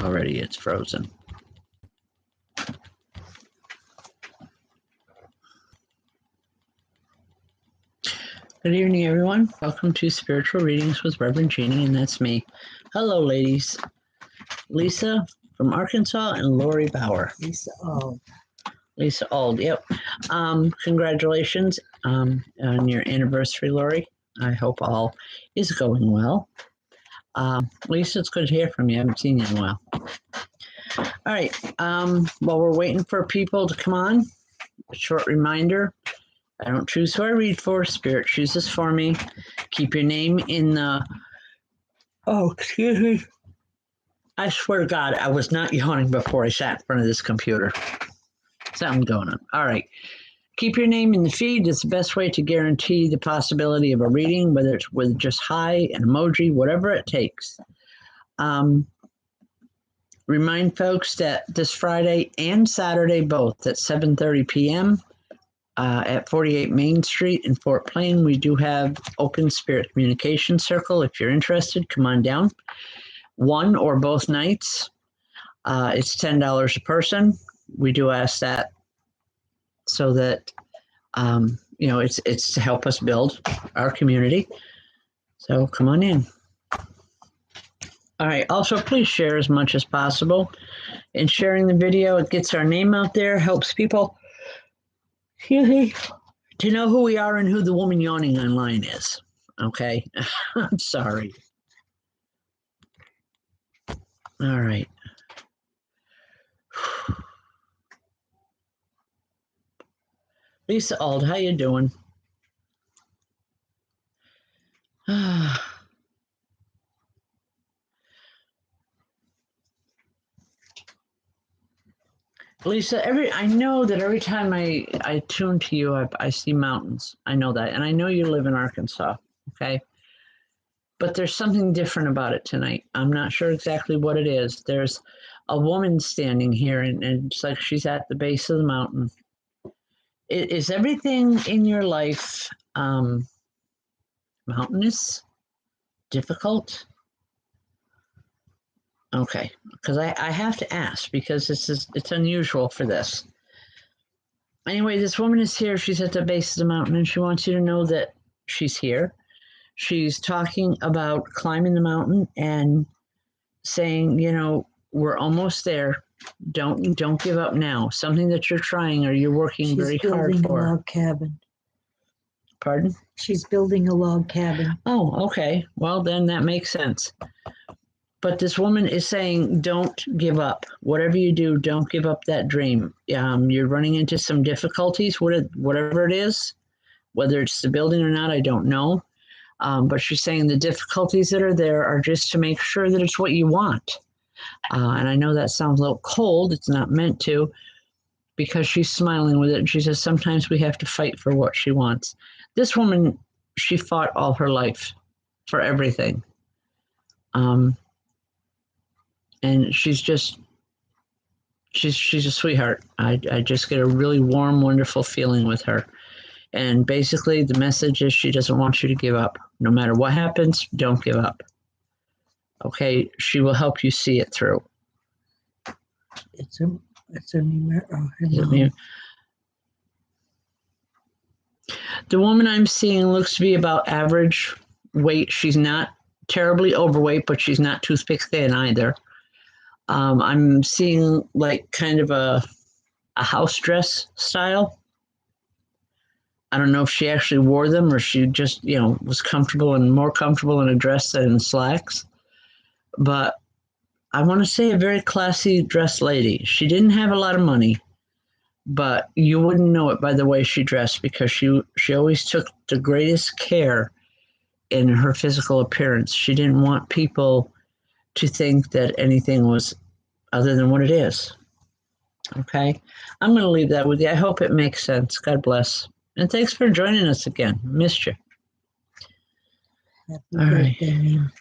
already. It's frozen. Good evening, everyone. Welcome to Spiritual Readings with Rev Jeanne, and that's me. Hello, ladies. Lisa from Arkansas and Lori Bauer. Lisa Auld. Lisa Auld, yep. Congratulations on your anniversary, Lori. I hope all is going well. Lisa, it's good to hear from you. I haven't seen you in a while. All right. While we're waiting for people to come on, a short reminder. I don't choose who I read for. Spirit chooses for me. Keep your name in the... Oh, excuse me. I swear to God, I was not yawning before I sat in front of this computer. Something going on. All right. Keep your name in the feed. It's the best way to guarantee the possibility of a reading, whether it's with just hi, an emoji, whatever it takes. Remind folks that this Friday and Saturday, both at 7:30 p.m., at 48 Main Street in Fort Plain, we do have Open Spirit Communication Circle. If you're interested, come on down. One or both nights. It's $10 a person. We do ask that so that, it's to help us build our community. So come on in. All right. Also, please share as much as possible. In sharing the video, it gets our name out there, helps people to know who we are and who the woman yawning online is. Okay? I'm sorry. All right. Lisa Auld, how you doing? Lisa, I know that every time I tune to you, I see mountains. I know that. And I know you live in Arkansas, okay? But there's something different about it tonight. I'm not sure exactly what it is. There's a woman standing here, and it's like she's at the base of the mountain. Is everything in your life mountainous? Difficult? Okay, because I have to ask, because it's unusual for this. Anyway, this woman is here. She's at the base of the mountain, and she wants you to know that she's here. She's talking about climbing the mountain and saying, we're almost there. Don't give up now. Something that you're trying or you're working very hard for. She's building a log cabin. Pardon? She's building a log cabin. Oh, okay. Well, then that makes sense. But this woman is saying, don't give up. Whatever you do, don't give up that dream. You're running into some difficulties, whatever it is, whether it's the building or not, I don't know. But she's saying the difficulties that are there are just to make sure that it's what you want. And I know that sounds a little cold. It's not meant to, because she's smiling with it. And she says, sometimes we have to fight for what she wants. This woman, she fought all her life for everything. And she's a sweetheart. I just get a really warm, wonderful feeling with her. And basically the message is she doesn't want you to give up. No matter what happens, don't give up. Okay, she will help you see it through. It's a mirror. The woman I'm seeing looks to be about average weight. She's not terribly overweight, but she's not toothpick thin either. I'm seeing like kind of a house dress style. I don't know if she actually wore them or she just, was comfortable and more comfortable in a dress than in slacks. But I want to say a very classy dressed lady. She didn't have a lot of money, but you wouldn't know it by the way she dressed, because she always took the greatest care in her physical appearance. She didn't want people to think that anything was other than what it is. Okay? I'm going to leave that with you. I hope it makes sense. God bless. And thanks for joining us again. Missed you. Happy birthday, ma'am.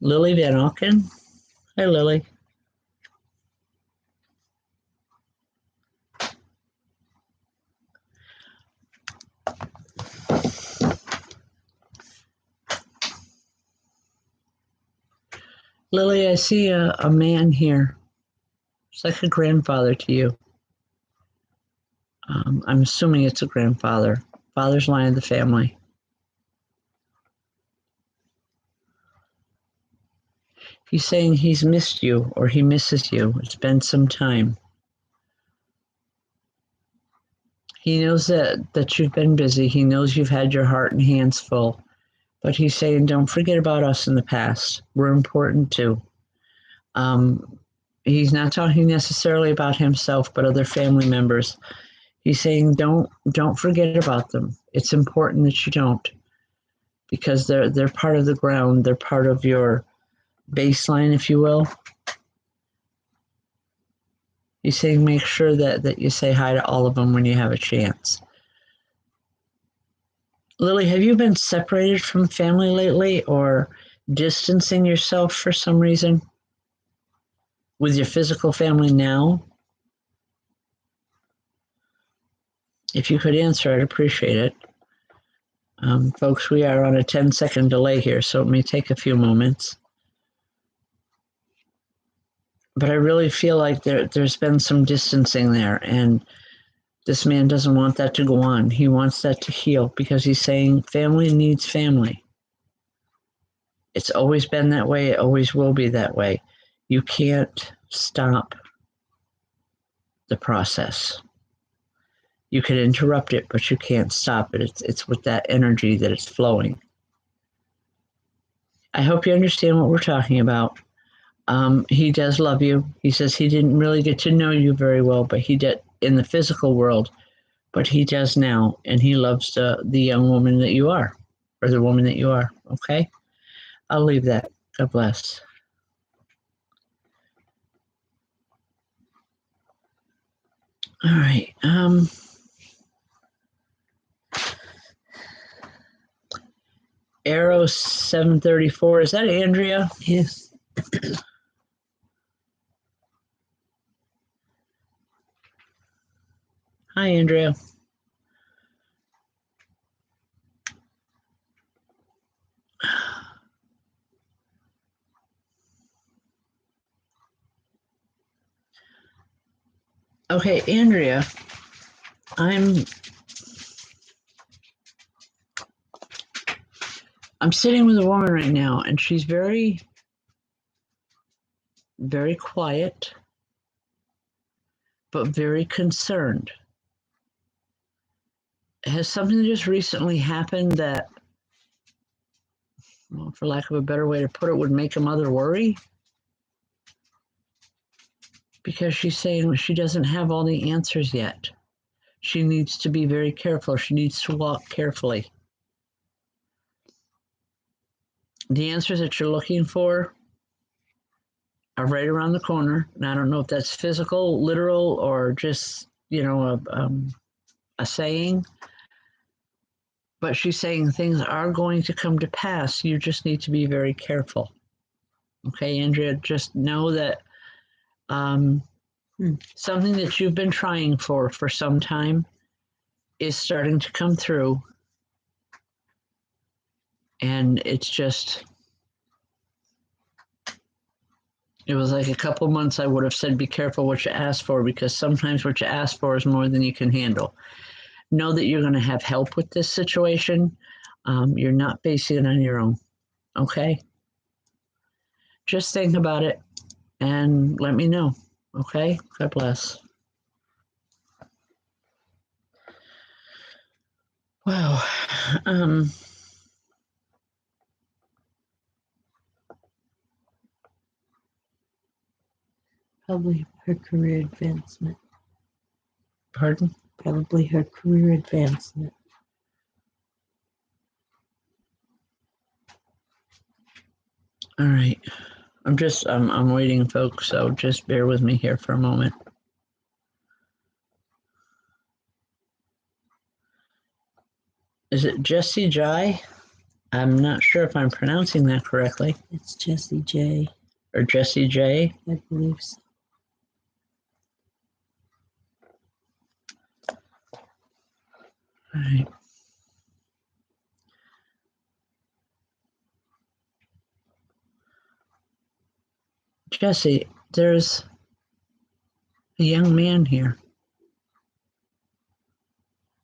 Lily Van Auken. Hi, Lily. Lily, I see a man here. It's like a grandfather to you. I'm assuming it's a grandfather. Father's line of the family. He's saying he's missed you or he misses you. It's been some time. He knows that you've been busy. He knows you've had your heart and hands full. But he's saying, don't forget about us in the past. We're important too. He's not talking necessarily about himself, but other family members. He's saying, don't forget about them. It's important that you don't, because they're part of the ground. They're part of your baseline, if you will. He's saying, make sure that you say hi to all of them when you have a chance. Lily, have you been separated from family lately or distancing yourself for some reason with your physical family now? If you could answer, I'd appreciate it. Folks, we are on a 10-second delay here, so it may take a few moments. But I really feel like there's been some distancing there, and this man doesn't want that to go on. He wants that to heal because he's saying family needs family. It's always been that way. It always will be that way. You can't stop the process. You can interrupt it, but you can't stop it. It's with that energy that it's flowing. I hope you understand what we're talking about. He does love you. He says he didn't really get to know you very well, but he did in the physical world, but he does now, and he loves the young woman that you are, or the woman that you are, okay? I'll leave that. God bless. All right. Arrow 734, is that Andrea? Yes. Hi, Andrea. Okay, Andrea, I'm sitting with a woman right now, and she's very, very quiet, but very concerned. Has something just recently happened that, well, for lack of a better way to put it, would make a mother worry? Because she's saying she doesn't have all the answers yet. She needs to be very careful. She needs to walk carefully. The answers that you're looking for are right around the corner. And I don't know if that's physical, literal, or just, a saying. But she's saying things are going to come to pass. You just need to be very careful. Okay, Andrea, just know that something that you've been trying for some time is starting to come through. And it's just, it was like a couple months I would have said, be careful what you ask for, because sometimes what you ask for is more than you can handle. Know that you're going to have help with this situation. You're not facing it on your own. Okay? Just think about it and let me know. Okay? God bless. Wow. Probably her career advancement. Pardon? Probably her career advancement. All right. I'm waiting, folks, so just bear with me here for a moment. Is it Jessie Jai? I'm not sure if I'm pronouncing that correctly. It's Jessie J. Or Jessie J. I believe so. All right. Jesse, there's a young man here.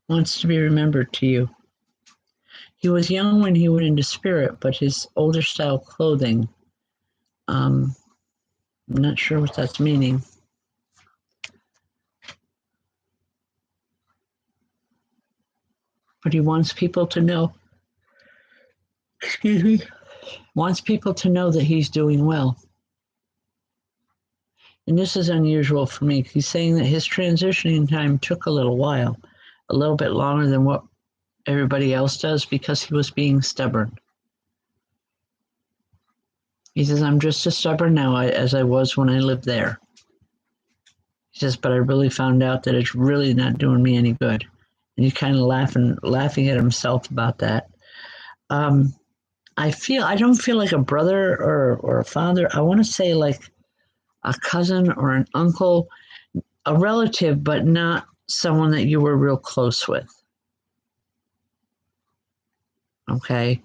Wants to be remembered to you. He was young when he went into spirit, but his older style clothing, I'm not sure what that's meaning. But he wants people to know, excuse me, wants people to know that he's doing well. And this is unusual for me. He's saying that his transitioning time took a little while, a little bit longer than what everybody else does because he was being stubborn. He says, I'm just as stubborn now as I was when I lived there. He says, but I really found out that it's really not doing me any good. And he's kind of laughing at himself about that. I don't feel like a brother or a father. I want to say like a cousin or an uncle, a relative, but not someone that you were real close with. Okay.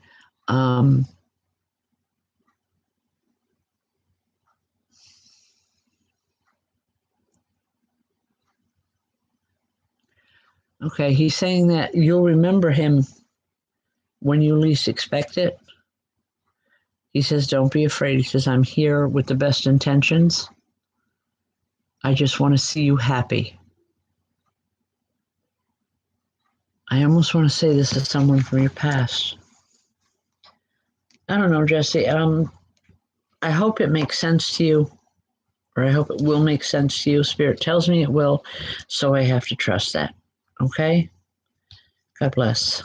Okay, he's saying that you'll remember him when you least expect it. He says, don't be afraid. He says, I'm here with the best intentions. I just want to see you happy. I almost want to say this is someone from your past. I don't know, Jesse. I hope it makes sense to you, or I hope it will make sense to you. Spirit tells me it will, so I have to trust that. Okay? God bless.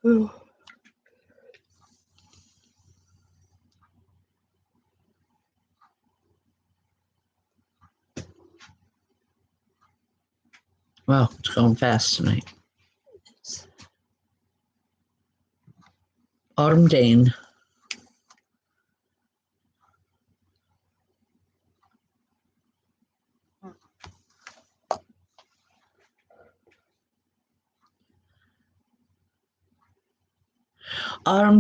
Ooh. Wow, it's going fast tonight. Autumn Dane.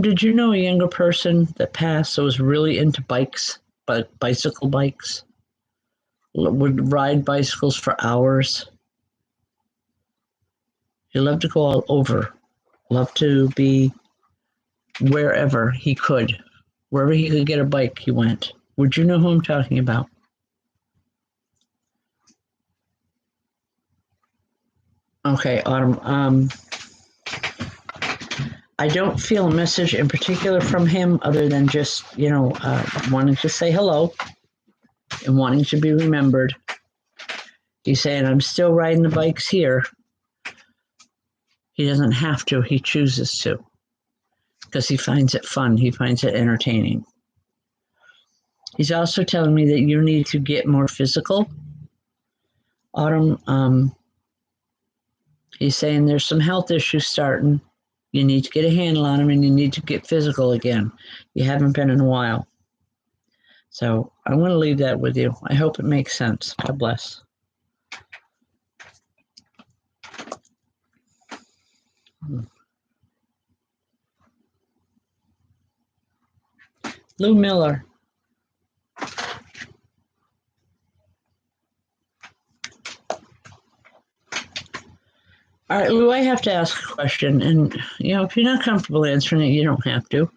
Did you know a younger person that passed that was really into bikes, but bicycle bikes? Would ride bicycles for hours. He loved to go all over. Loved to be wherever he could. Wherever he could get a bike, he went. Would you know who I'm talking about? Okay, Autumn. I don't feel a message in particular from him other than just, wanting to say hello and wanting to be remembered. He's saying, I'm still riding the bikes here. He doesn't have to. He chooses to because he finds it fun. He finds it entertaining. He's also telling me that you need to get more physical. Autumn, he's saying there's some health issues starting. You need to get a handle on them and you need to get physical again. You haven't been in a while. So I'm going to leave that with you. I hope it makes sense. God bless. Lou Miller. All right, Lou, I have to ask a question. And, if you're not comfortable answering it, you don't have to.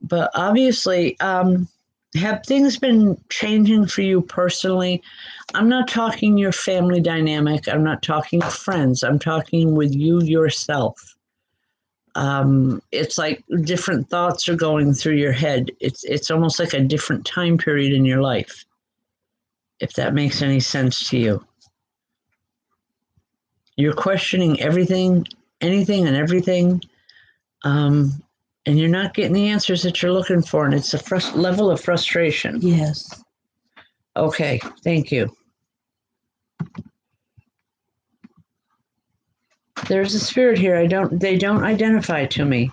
But obviously, have things been changing for you personally? I'm not talking your family dynamic. I'm not talking friends. I'm talking with you yourself. It's like different thoughts are going through your head. It's almost like a different time period in your life, if that makes any sense to you. You're questioning everything, anything and everything, and you're not getting the answers that you're looking for, and it's a level of frustration. Yes. Okay, thank you. There's a spirit here. They don't identify to me,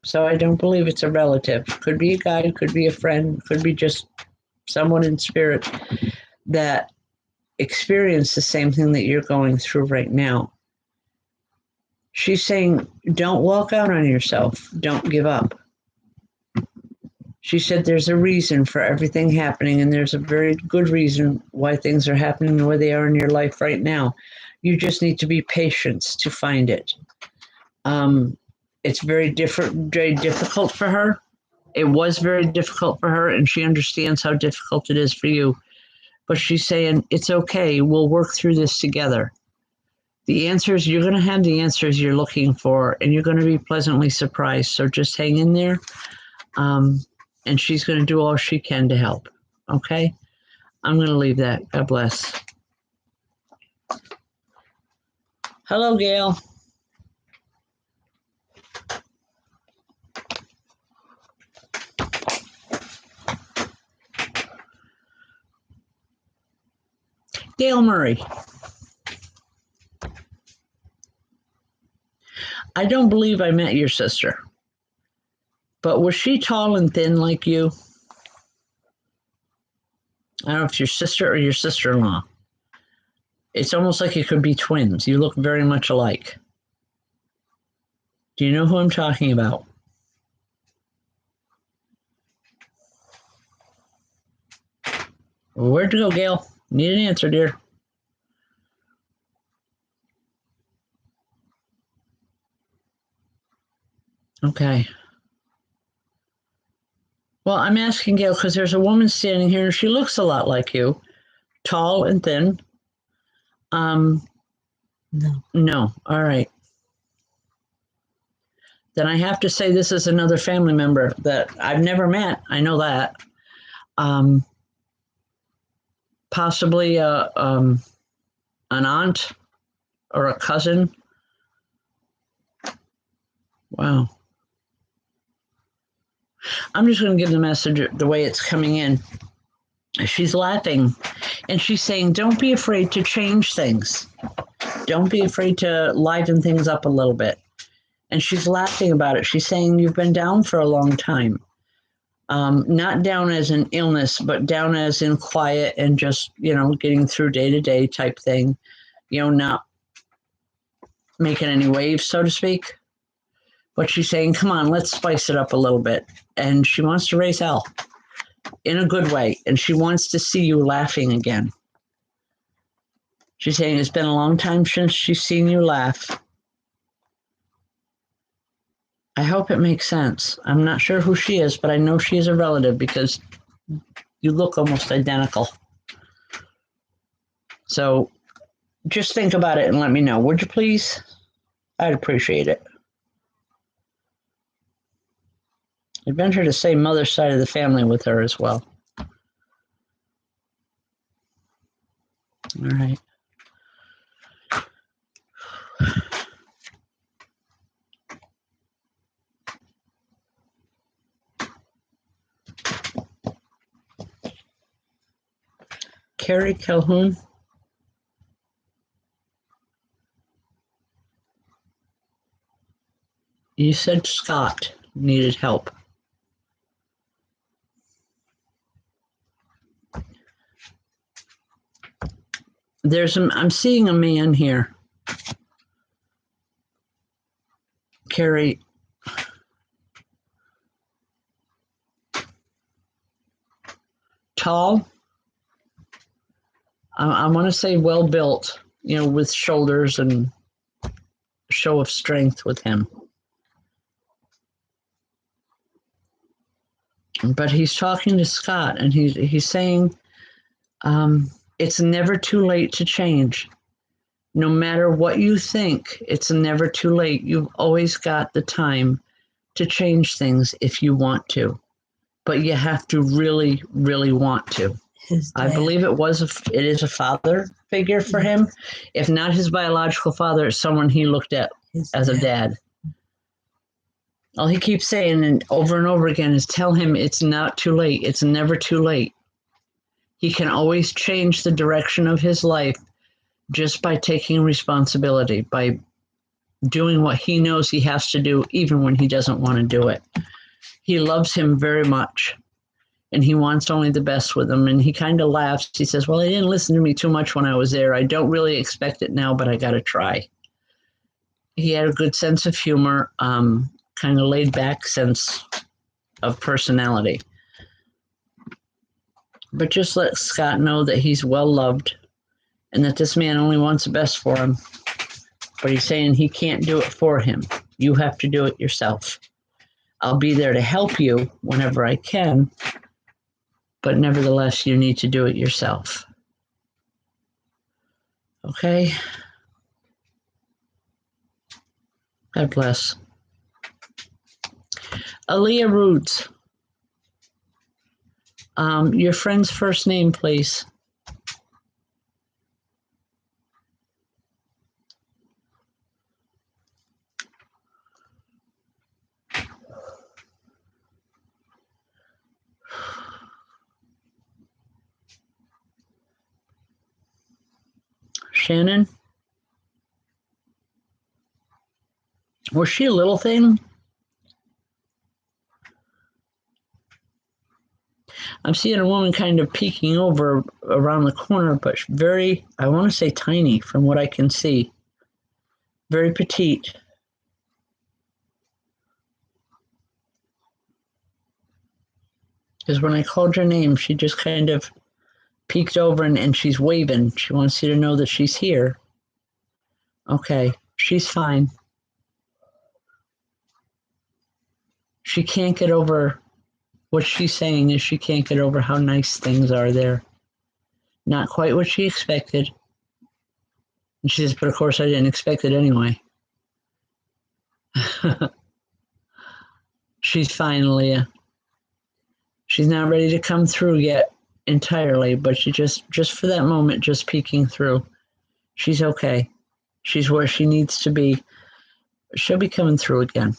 so I don't believe it's a relative. Could be a guy, could be a friend, could be just someone in spirit that experienced the same thing that you're going through right now. She's saying, don't walk out on yourself. Don't give up. She said there's a reason for everything happening, and there's a very good reason why things are happening the way they are in your life right now. You just need to be patient to find it. It's very difficult for her. It was very difficult for her, and she understands how difficult it is for you. But she's saying, it's okay. We'll work through this together. The answers, you're going to have the answers you're looking for, and you're going to be pleasantly surprised. So just hang in there. And she's going to do all she can to help. Okay? I'm going to leave that. God bless. Hello, Gail. Gail Murray. I don't believe I met your sister, but was she tall and thin like you? I don't know if it's your sister or your sister-in-law. It's almost like you could be twins. You look very much alike. Do you know who I'm talking about? Where'd you go, Gail? Need an answer, dear. Okay. Well, I'm asking Gail because there's a woman standing here and she looks a lot like you, tall and thin. No. No. All right. Then I have to say this is another family member that I've never met. I know that. Possibly an aunt or a cousin. Wow. I'm just going to give the message the way it's coming in. She's laughing and she's saying, don't be afraid to change things. Don't be afraid to liven things up a little bit. And she's laughing about it. She's saying, you've been down for a long time. Not down as an illness, but down as in quiet and just, getting through day to day type thing, not making any waves, so to speak. But she's saying, come on, let's spice it up a little bit. And she wants to raise hell in a good way. And she wants to see you laughing again. She's saying it's been a long time since she's seen you laugh. I hope it makes sense. I'm not sure who she is, but I know she is a relative because you look almost identical. So just think about it and let me know, would you please? I'd appreciate it. I'd venture to say mother's side of the family with her as well. All right. Carrie Calhoun. You said Scott needed help. I'm seeing a man here. Carrie. Tall. I want to say well built, with shoulders and show of strength with him. But he's talking to Scott and he's saying, it's never too late to change. No matter what you think, it's never too late. You've always got the time to change things if you want to, but you have to really, really want to. I believe it is a father figure for him. If not his biological father, it's someone he looked at as a dad. All he keeps saying and over again is tell him it's not too late. It's never too late. He can always change the direction of his life just by taking responsibility, by doing what he knows he has to do, even when he doesn't want to do it. He loves him very much, and he wants only the best with him. And he kind of laughs. He says, well, he didn't listen to me too much when I was there. I don't really expect it now, but I got to try. He had a good sense of humor, kind of laid back sense of personality. But just let Scott know that he's well loved and that this man only wants the best for him. But he's saying he can't do it for him. You have to do it yourself. I'll be there to help you whenever I can, but nevertheless, you need to do it yourself. Okay? God bless. Aaliyah Roots. Your friend's first name, please. Shannon? Was she a little thing? I'm seeing a woman kind of peeking over around the corner, but very, I want to say tiny from what I can see. Very petite. Because when I called your name, she just kind of peeked over and she's waving. She wants you to know that she's here. Okay, she's fine. She can't get over, what she's saying is she can't get over how nice things are there. Not quite what she expected. And she says, but of course I didn't expect it anyway. She's fine, Leah. She's not ready to come through yet entirely, but she just for that moment, just peeking through. She's okay. She's where she needs to be. She'll be coming through again,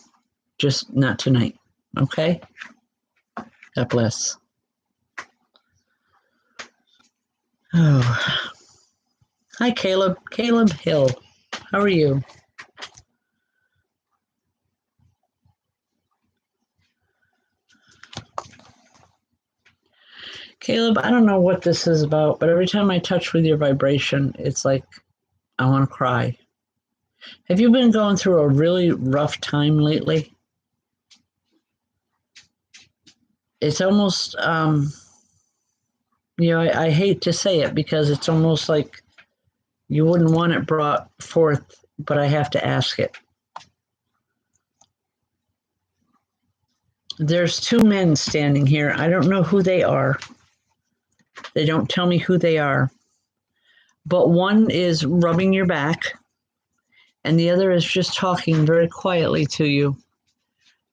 just not tonight. Okay? God bless. Oh. Hi, Caleb. Caleb Hill. How are you? Caleb, I don't know what this is about, but every time I touch with your vibration, it's like I want to cry. Have you been going through a really rough time lately? It's almost, I hate to say it because it's almost like you wouldn't want it brought forth, but I have to ask it. There's two men standing here. I don't know who they are. They don't tell me who they are. But one is rubbing your back, and the other is just talking very quietly to you,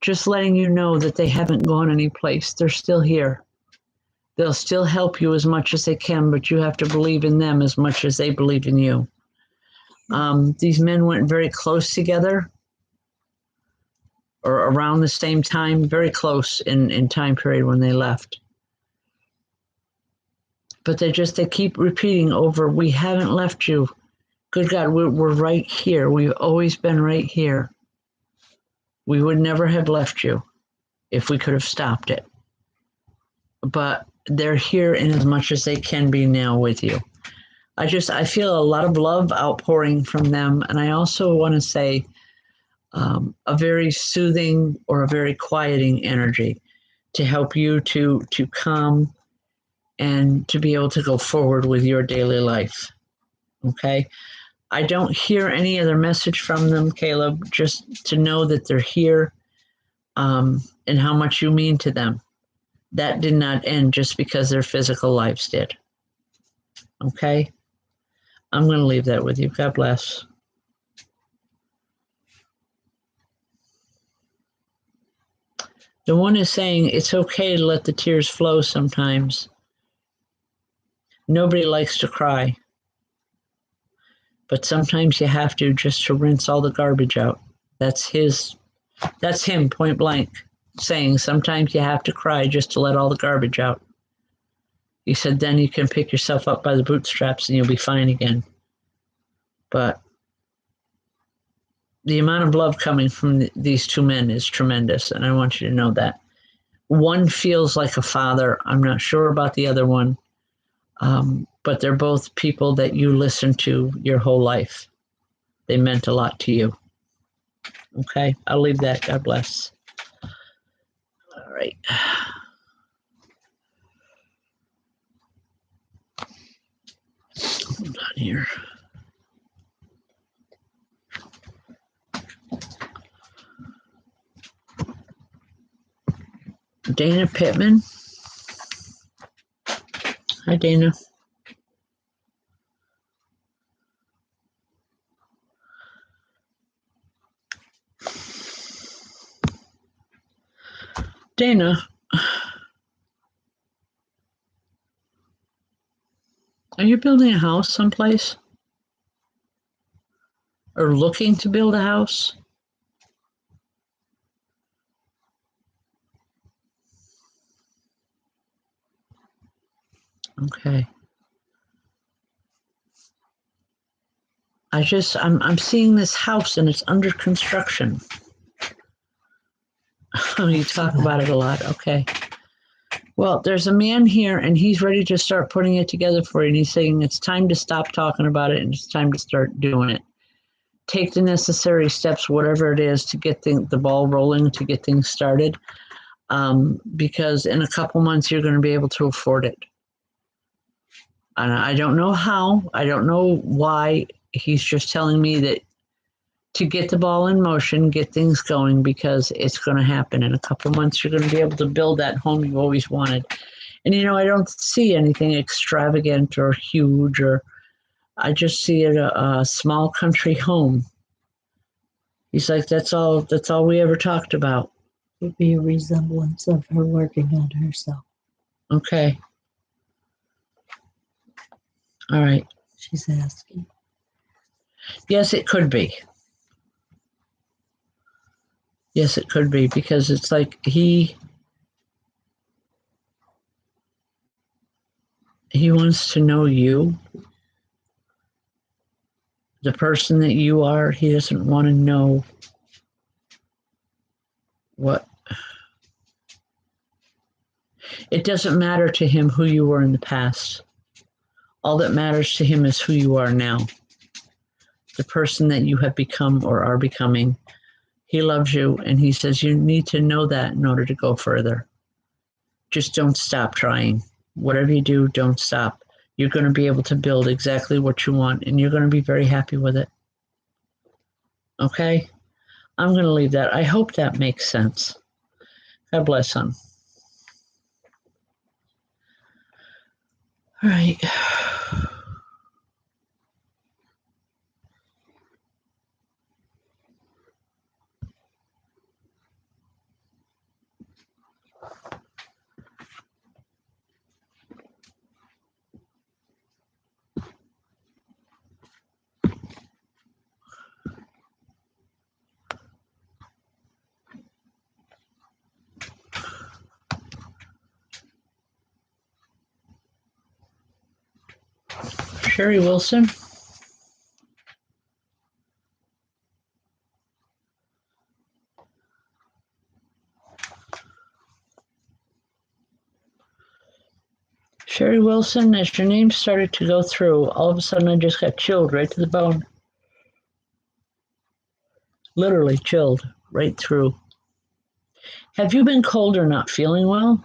just letting you know that they haven't gone anyplace. They're still here. They'll still help you as much as they can, but you have to believe in them as much as they believe in you. These men went very close together, or around the same time, very close in time period when they left. But they keep repeating over, we haven't left you. Good God, we're right here. We've always been right here. We would never have left you if we could have stopped it. But they're here in as much as they can be now with you. I feel a lot of love outpouring from them. And I also want to say a very soothing or a very quieting energy to help you to calm and to be able to go forward with your daily life. Okay? I don't hear any other message from them, Caleb, just to know that they're here and how much you mean to them. That did not end just because their physical lives did. Okay? I'm going to leave that with you. God bless. The one is saying it's okay to let the tears flow sometimes. Nobody likes to cry. But sometimes you have to, just to rinse all the garbage out. That's him point blank saying sometimes you have to cry just to let all the garbage out. He said then you can pick yourself up by the bootstraps and you'll be fine again. But the amount of love coming from these two men is tremendous, and I want you to know that. One feels like a father. I'm not sure about the other one, but they're both people that you listened to your whole life. They meant a lot to you. Okay, I'll leave that. God bless. All right. Hold on here. Dana Pittman. Hi, Dana. Dana, are you building a house someplace? Or looking to build a house? Okay. I'm seeing this house and it's under construction. Oh, you talk about it a lot. Okay. Well, there's a man here and he's ready to start putting it together for you. And he's saying it's time to stop talking about it and it's time to start doing it. Take the necessary steps, whatever it is, to get the ball rolling, to get things started. Because in a couple months, you're going to be able to afford it. And I don't know how, I don't know why. He's just telling me that to get the ball in motion, get things going, because it's going to happen. In a couple months, you're going to be able to build that home you've always wanted. And, I don't see anything extravagant or huge, or I just see it a small country home. He's like, that's all we ever talked about. It would be a resemblance of her working on herself. Okay. All right. She's asking. Yes, it could be. Yes, it could be, because it's like he wants to know you, the person that you are. He doesn't want to know what. It doesn't matter to him who you were in the past. All that matters to him is who you are now, the person that you have become or are becoming. He loves you, and he says you need to know that in order to go further. Just don't stop trying. Whatever you do, don't stop. You're going to be able to build exactly what you want, and you're going to be very happy with it. Okay? I'm going to leave that. I hope that makes sense. God bless him. All right. Sherry Wilson. Sherry Wilson, as your name started to go through, all of a sudden I just got chilled right to the bone. Literally chilled right through. Have you been cold or not feeling well?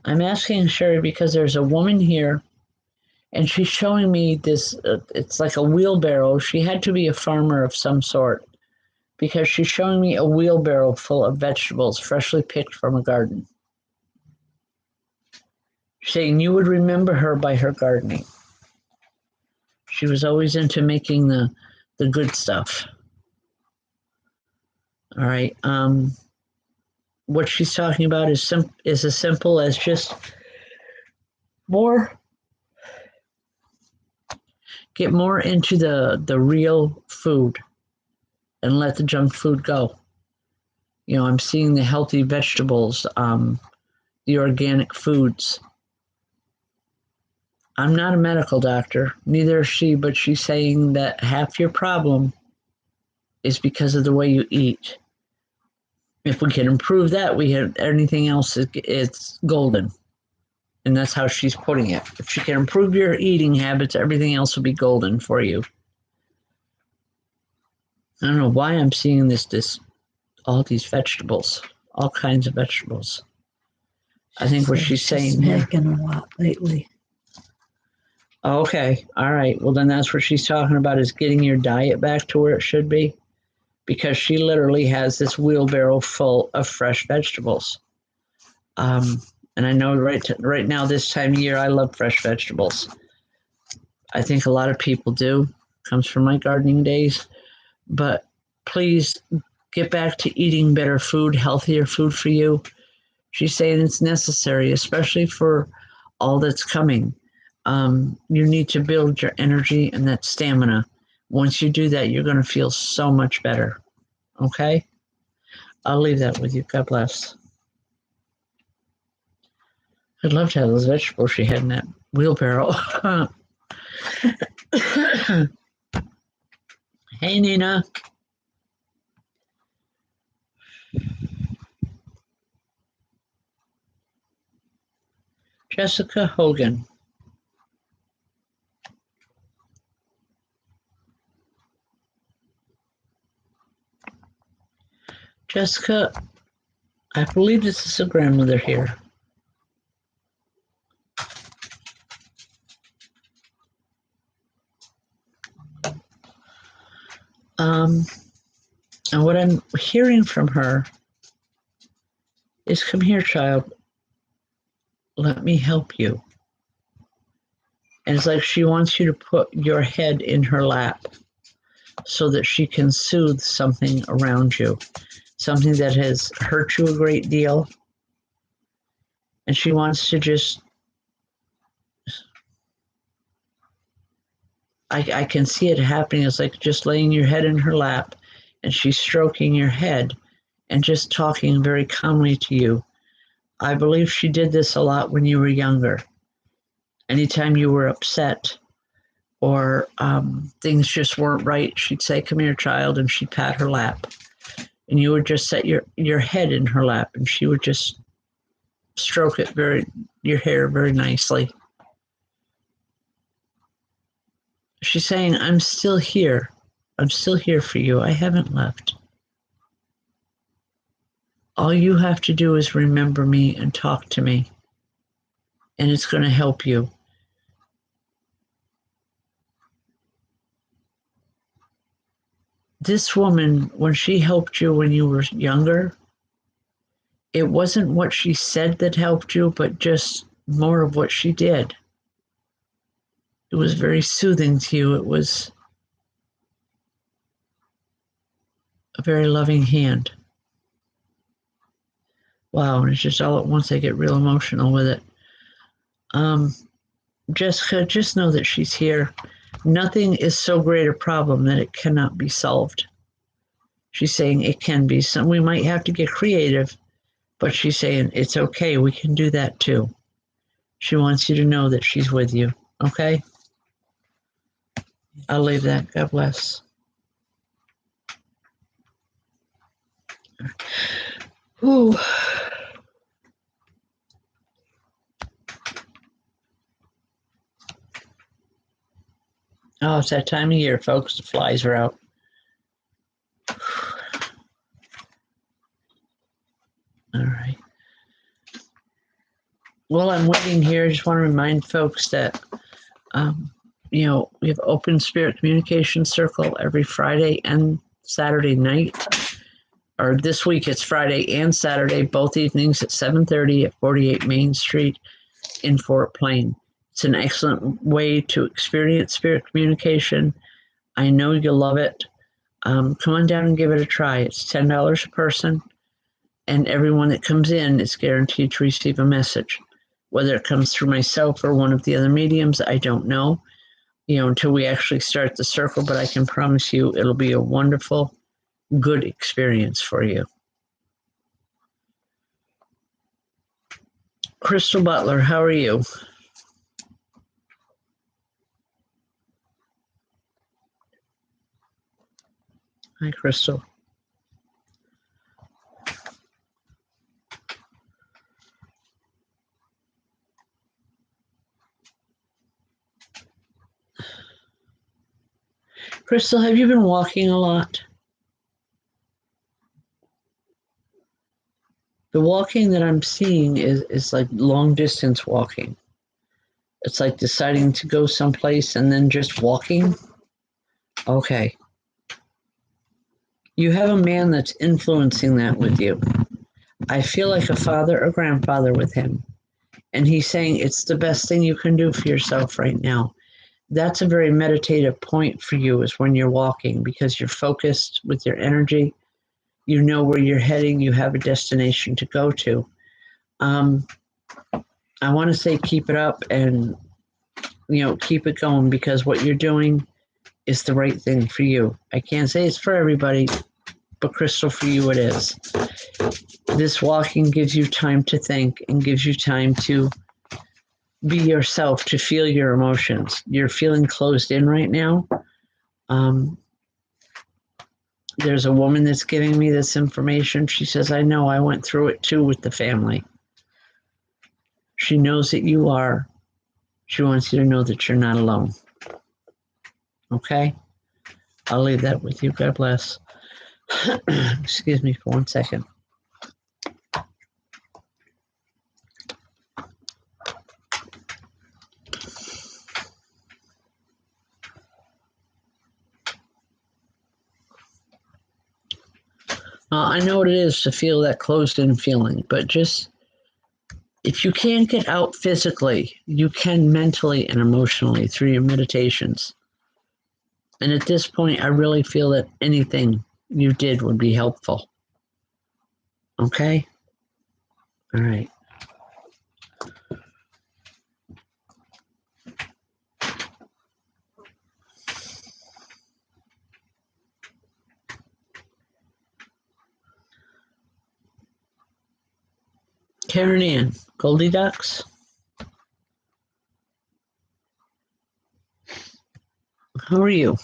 I'm asking Sherry because there's a woman here and she's showing me this, it's like a wheelbarrow. She had to be a farmer of some sort, because she's showing me a wheelbarrow full of vegetables freshly picked from a garden. Saying you would remember her by her gardening. She was always into making the good stuff. All right. What she's talking about is as simple as just get more into the real food and let the junk food go. I'm seeing the healthy vegetables, the organic foods. I'm not a medical doctor, neither is she, but she's saying that half your problem is because of the way you eat. If we can improve that, we have anything else, it's golden. And that's how she's putting it. If she can improve your eating habits, everything else will be golden for you. I don't know why I'm seeing all these vegetables, all kinds of vegetables. I think what she's saying here. Snacking a lot lately. Okay, all right. Well, then that's what she's talking about, is getting your diet back to where it should be, because she literally has this wheelbarrow full of fresh vegetables. And I know right now, this time of year, I love fresh vegetables. I think a lot of people do. Comes from my gardening days. But please get back to eating better food, healthier food for you. She's saying it's necessary, especially for all that's coming. You need to build your energy and that stamina. Once you do that, you're going to feel so much better. Okay? I'll leave that with you. God bless. I'd love to have those vegetables she had in that wheelbarrow. Hey, Nina. Jessica Hogan. Jessica, I believe this is a grandmother here. And what I'm hearing from her is, come here, child. Let me help you. And it's like she wants you to put your head in her lap so that she can soothe something around you, something that has hurt you a great deal. And she wants to just, I can see it happening. It's like just laying your head in her lap and she's stroking your head and just talking very calmly to you. I believe she did this a lot when you were younger. Anytime you were upset or things just weren't right, she'd say, come here, child, and she'd pat her lap. And you would just set your head in her lap and she would just stroke your hair very nicely. She's saying, I'm still here. I'm still here for you. I haven't left. All you have to do is remember me and talk to me, and it's going to help you. This woman, when she helped you when you were younger, it wasn't what she said that helped you, but just more of what she did. It was very soothing to you. It was a very loving hand. Wow, and it's just all at once I get real emotional with it. Jessica, just know that she's here. Nothing is so great a problem that it cannot be solved. She's saying it can be. So we might have to get creative, but she's saying it's okay. We can do that too. She wants you to know that she's with you. Okay? I'll leave that. God bless. Ooh. Oh, it's that time of year, folks. The flies are out. All right. While I'm waiting here, I just want to remind folks that, we have Open Spirit Communication Circle every Friday and Saturday night. Or this week, it's Friday and Saturday, both evenings at 7:30 at 48 Main Street in Fort Plain. It's an excellent way to experience spirit communication. I know you'll love it. Come on down and give it a try. It's $10 a person, and everyone that comes in is guaranteed to receive a message. Whether it comes through myself or one of the other mediums, I don't know, until we actually start the circle, but I can promise you it'll be a wonderful, good experience for you. Crystal Butler, how are you? Hi, Crystal. Crystal, have you been walking a lot? The walking that I'm seeing is like long distance walking. It's like deciding to go someplace and then just walking. Okay. You have a man that's influencing that with you. I feel like a father or grandfather with him. And he's saying it's the best thing you can do for yourself right now. That's a very meditative point for you is when you're walking because you're focused with your energy. You know where you're heading. You have a destination to go to. I want to say keep it up and, keep it going because what you're doing is the right thing for you. I can't say it's for everybody, but Crystal, for you it is. This walking gives you time to think and gives you time to be yourself, to feel your emotions. You're feeling closed in right now. There's a woman that's giving me this information. She says, I know I went through it too with the family. She knows that you are. She wants you to know that you're not alone. Okay? I'll leave that with you. God bless. Excuse me for 1 second. I know what it is to feel that closed-in feeling, but just if you can't get out physically, you can mentally and emotionally through your meditations. And at this point, I really feel that anything you did would be helpful. Okay? All right. Karen Ann, Goldie Ducks. How are you?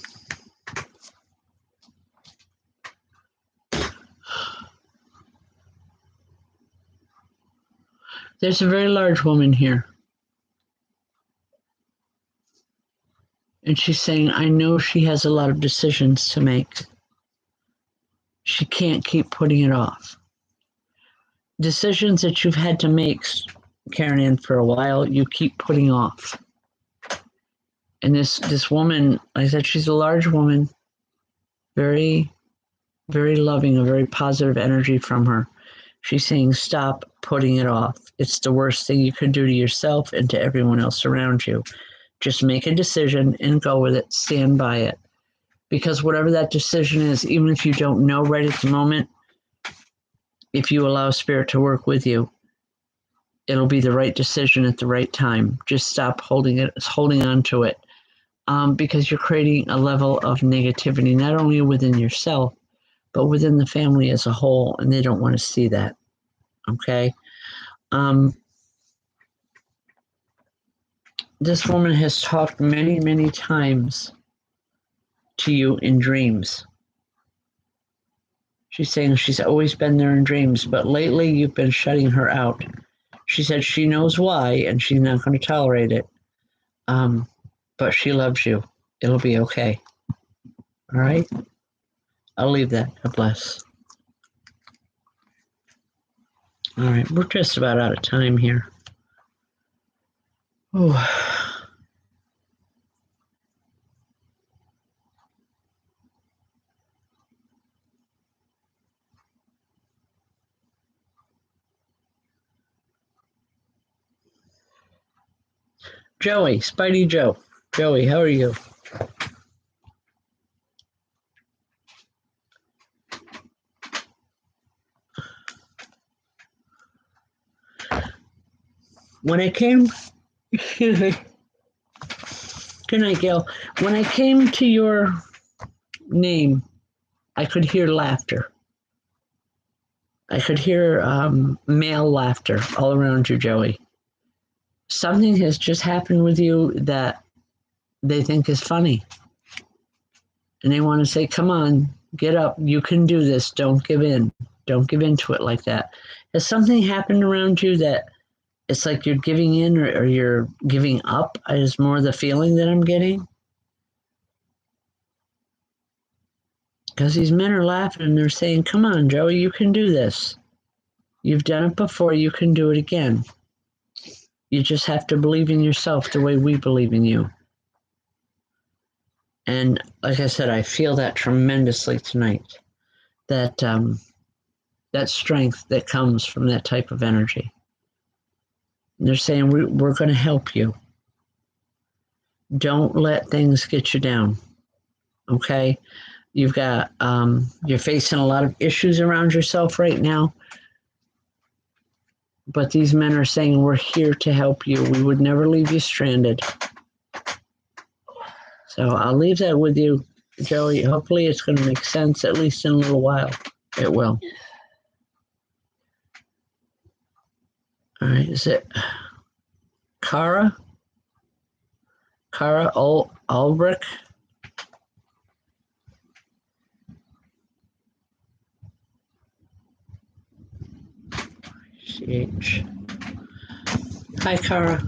There's a very large woman here. And she's saying, I know she has a lot of decisions to make. She can't keep putting it off. Decisions that you've had to make, Karen Ann, for a while, you keep putting off. And this woman, like I said, she's a large woman, very, very loving, a very positive energy from her. She's saying, stop putting it off. It's the worst thing you can do to yourself and to everyone else around you. Just make a decision and go with it. Stand by it. Because whatever that decision is, even if you don't know right at the moment, if you allow Spirit to work with you, it'll be the right decision at the right time. Just stop holding on to it. Because you're creating a level of negativity, not only within yourself, but within the family as a whole, and they don't want to see that. Okay? This woman has talked many, many times to you in dreams. She's saying she's always been there in dreams, but lately you've been shutting her out. She said she knows why, and she's not going to tolerate it. But she loves you. It'll be okay. All right? I'll leave that. God bless. All right, we're just about out of time here. Oh. Joey, Spidey Joe. Joey, how are you? When I came, excuse me. Good night, Gail. When I came to your name, I could hear laughter. I could hear male laughter all around you, Joey. Something has just happened with you that they think is funny. And they want to say, come on, get up. You can do this. Don't give in. Don't give in to it like that. Has something happened around you that it's like you're giving in or you're giving up is more the feeling that I'm getting? Because these men are laughing and they're saying, come on, Joey, you can do this. You've done it before. You can do it again. You just have to believe in yourself the way we believe in you. And like I said, I feel that tremendously tonight. That that strength that comes from that type of energy. And they're saying we're going to help you. Don't let things get you down. Okay, you've got you're facing a lot of issues around yourself right now. But these men are saying we're here to help you. We would never leave you stranded. So I'll leave that with you, Joey. Hopefully it's going to make sense, at least in a little while. It will. All right, is it Kara? Kara Ulbrich? CH. Hi, Kara.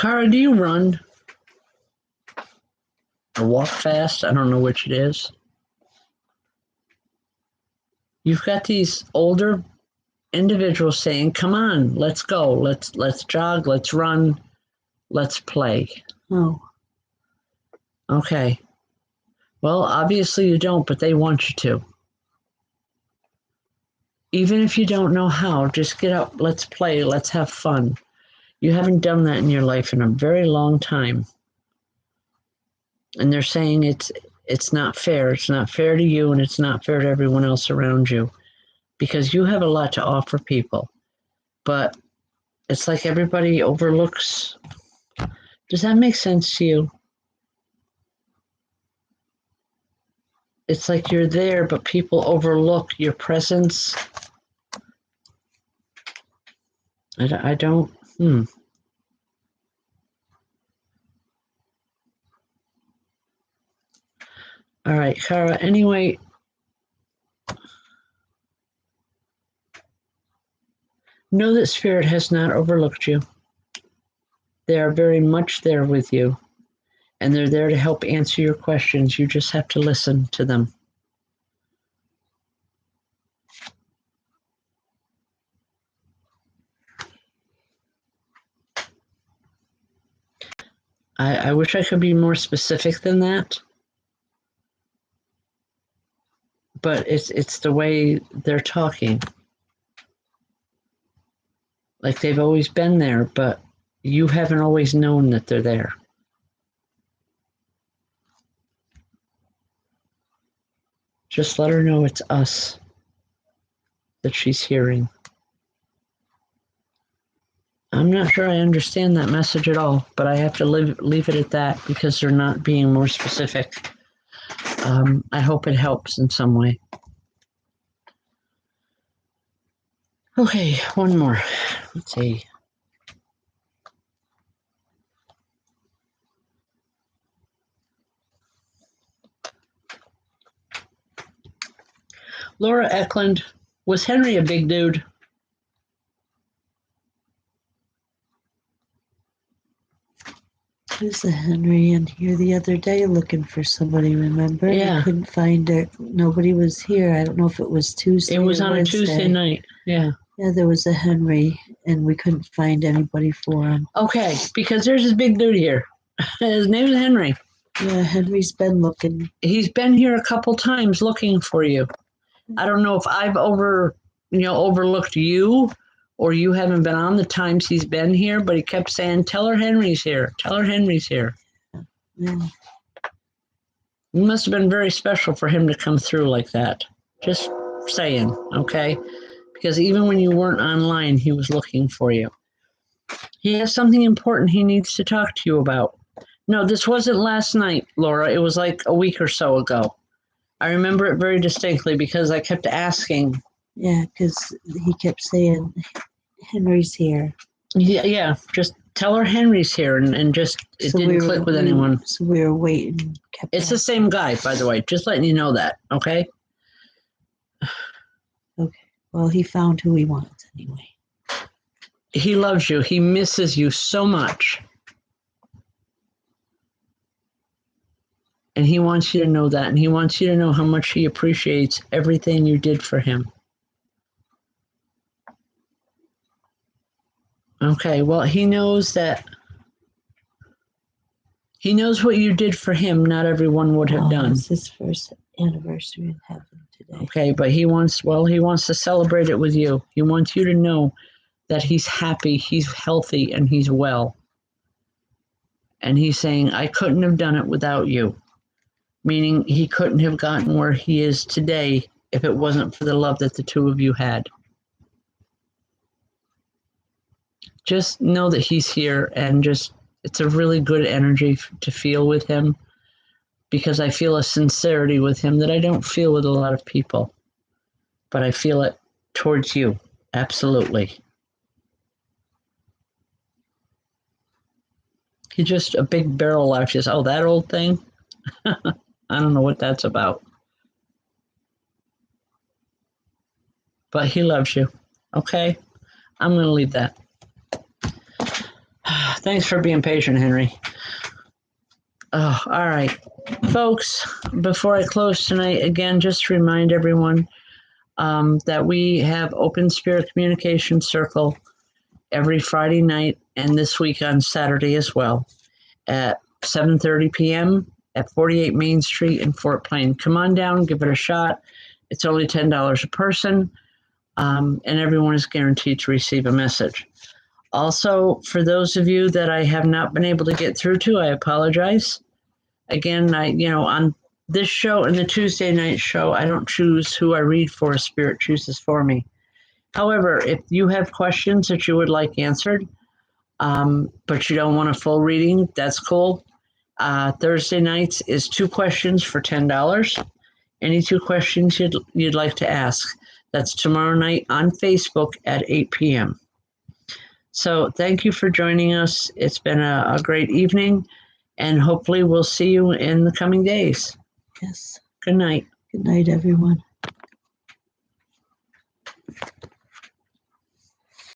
Kara, do you run or walk fast? I don't know which it is. You've got these older individuals saying, "Come on, let's go. Let's jog. Let's run. Let's play." Oh. Okay. Well, obviously you don't, but they want you to. Even if you don't know how, just get up. Let's play. Let's have fun. You haven't done that in your life in a very long time. And they're saying it's not fair. It's not fair to you, and it's not fair to everyone else around you, because you have a lot to offer people. But it's like everybody overlooks. Does that make sense to you? It's like you're there, but people overlook your presence. I don't. All right, Kara. Anyway, know that Spirit has not overlooked you. They are very much there with you, and they're there to help answer your questions. You just have to listen to them. I wish I could be more specific than that, but it's the way they're talking. Like they've always been there, but you haven't always known that they're there. Just let her know it's us that she's hearing. I'm not sure I understand that message at all, but I have to leave it at that because they're not being more specific. I hope it helps in some way. Okay, one more. Let's see. Laura Eklund, was Henry a big dude? There's a Henry in here the other day looking for somebody, remember? Yeah. We couldn't find it. Nobody was here. I don't know if it was Tuesday. It was or on Wednesday. a Tuesday night. Yeah. Yeah, there was a Henry, and we couldn't find anybody for him. Okay, because there's this big dude here. His name's Henry. Yeah, Henry's been looking. He's been here a couple times looking for you. I don't know if I've overlooked you, or you haven't been on the times he's been here, but he kept saying, "Tell her Henry's here. Tell her Henry's here." Yeah. It must have been very special for him to come through like that. Just saying, okay? Because even when you weren't online, he was looking for you. He has something important he needs to talk to you about. No, this wasn't last night, Laura. It was like a week or so ago. I remember it very distinctly because I kept asking. Yeah, because he kept saying, Henry's here. Yeah, just tell her Henry's here, and just it didn't click with anyone. So we were waiting. It's the same guy, by the way. Just letting you know that, okay? Okay. Well, he found who he wants anyway. He loves you. He misses you so much. And he wants you to know that. And he wants you to know how much he appreciates everything you did for him. Okay, well, he knows that. He knows what you did for him, not everyone would have done. It's his first anniversary in heaven today. Okay, but he wants to celebrate it with you. He wants you to know that he's happy, he's healthy, and he's well. And he's saying, I couldn't have done it without you. Meaning he couldn't have gotten where he is today if it wasn't for the love that the two of you had. Just know that he's here, and it's a really good energy to feel with him, because I feel a sincerity with him that I don't feel with a lot of people, but I feel it towards you. Absolutely. He just a big barrel laugh. Says, oh, that old thing? I don't know what that's about. But he loves you. Okay? I'm going to leave that. Thanks for being patient, Henry. Oh, all right. Folks, before I close tonight, again, just to remind everyone that we have Open Spirit Communication Circle every Friday night and this week on Saturday as well at 7:30 p.m. at 48 Main Street in Fort Plain. Come on down, give it a shot. It's only $10 a person, and everyone is guaranteed to receive a message. Also, for those of you that I have not been able to get through to, I apologize. Again, on this show and the Tuesday night show, I don't choose who I read for. Spirit chooses for me. However, if you have questions that you would like answered, but you don't want a full reading, that's cool. Thursday nights is 2 questions for $10. Any 2 questions you'd like to ask. That's tomorrow night on Facebook at 8 p.m. So thank you for joining us. It's been a great evening, and hopefully we'll see you in the coming days. Yes. Good night. Good night, everyone.